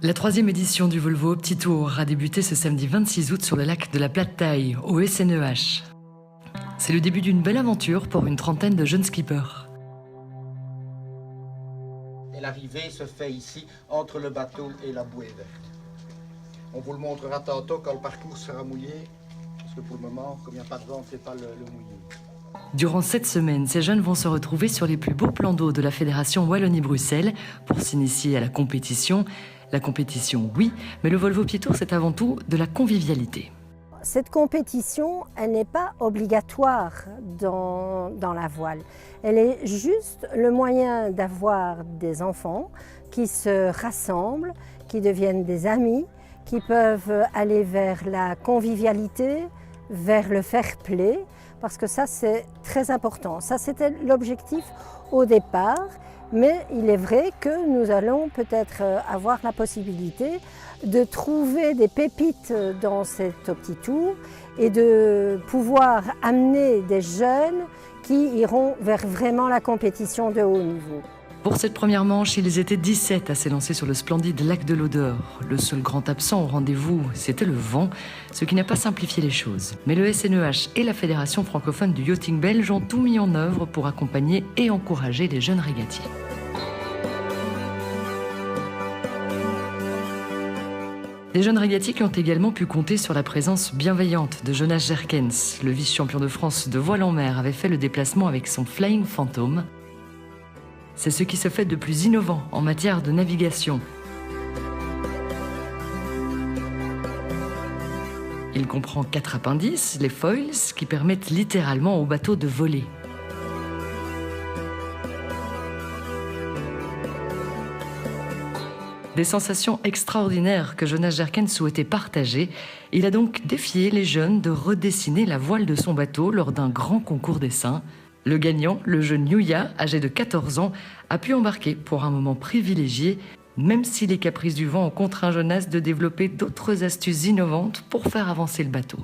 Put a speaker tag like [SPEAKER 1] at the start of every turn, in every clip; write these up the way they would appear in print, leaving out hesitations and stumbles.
[SPEAKER 1] La 3e édition du Volvo Petit Tour a débuté ce samedi 26 août sur le lac de la Plate-Taille, au SNEH. C'est le début d'une belle aventure pour une trentaine de jeunes skippers.
[SPEAKER 2] Et l'arrivée se fait ici, entre le bateau et la bouée verte. On vous le montrera tantôt quand le parcours sera mouillé, parce que pour le moment, comme il n'y a pas de vent, c'est pas le mouillé.
[SPEAKER 1] Durant 7 semaines, ces jeunes vont se retrouver sur les plus beaux plans d'eau de la Fédération Wallonie-Bruxelles pour s'initier à la compétition. La compétition, oui, mais le Volvo Petit Tour, c'est avant tout de la convivialité.
[SPEAKER 3] Cette compétition, elle n'est pas obligatoire dans la voile. Elle est juste le moyen d'avoir des enfants qui se rassemblent, qui deviennent des amis, qui peuvent aller vers la convivialité, vers le fair play, parce que ça c'est très important. Ça c'était l'objectif au départ, mais il est vrai que nous allons peut-être avoir la possibilité de trouver des pépites dans cet petit tour et de pouvoir amener des jeunes qui iront vers vraiment la compétition de haut niveau.
[SPEAKER 1] Pour cette première manche, ils étaient 17 à s'élancer sur le splendide lac de l'Odeur. Le seul grand absent au rendez-vous, c'était le vent, ce qui n'a pas simplifié les choses. Mais le SNEH et la Fédération francophone du yachting belge ont tout mis en œuvre pour accompagner et encourager les jeunes régatiers. Les jeunes régatiers qui ont également pu compter sur la présence bienveillante de Jonas Jerkens. Le vice-champion de France de voile en mer avait fait le déplacement avec son Flying Phantom. C'est ce qui se fait de plus innovant en matière de navigation. Il comprend 4 appendices, les foils, qui permettent littéralement au bateau de voler. Des sensations extraordinaires que Jonas Jerkens souhaitait partager. Il a donc défié les jeunes de redessiner la voile de son bateau lors d'un grand concours d'essai. Le gagnant, le jeune Yuya, âgé de 14 ans, a pu embarquer pour un moment privilégié, même si les caprices du vent ont contraint Jonas de développer d'autres astuces innovantes pour faire avancer le bateau.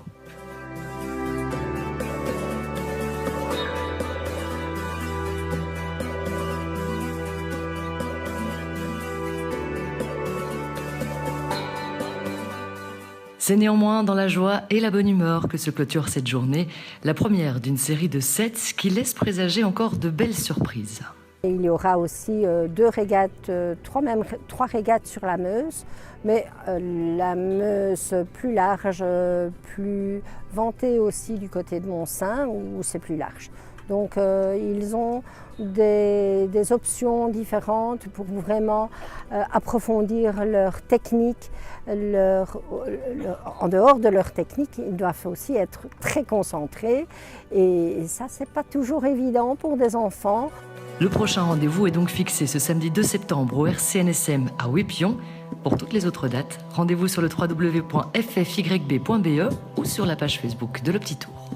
[SPEAKER 1] C'est néanmoins dans la joie et la bonne humeur que se clôture cette journée, la première d'une série de 7 qui laisse présager encore de belles surprises.
[SPEAKER 3] Il y aura aussi 2 régates, 3 régates sur la Meuse, mais la Meuse plus large, plus vantée aussi du côté de Montsaint où c'est plus large. Donc ils ont des options différentes pour vraiment approfondir leur technique. En dehors de leur technique, ils doivent aussi être très concentrés et ça, c'est pas toujours évident pour des enfants.
[SPEAKER 1] Le prochain rendez-vous est donc fixé ce samedi 2 septembre au RCNSM à Wépion. Pour toutes les autres dates, rendez-vous sur le www.ffyb.be ou sur la page Facebook de Le Petit Tour.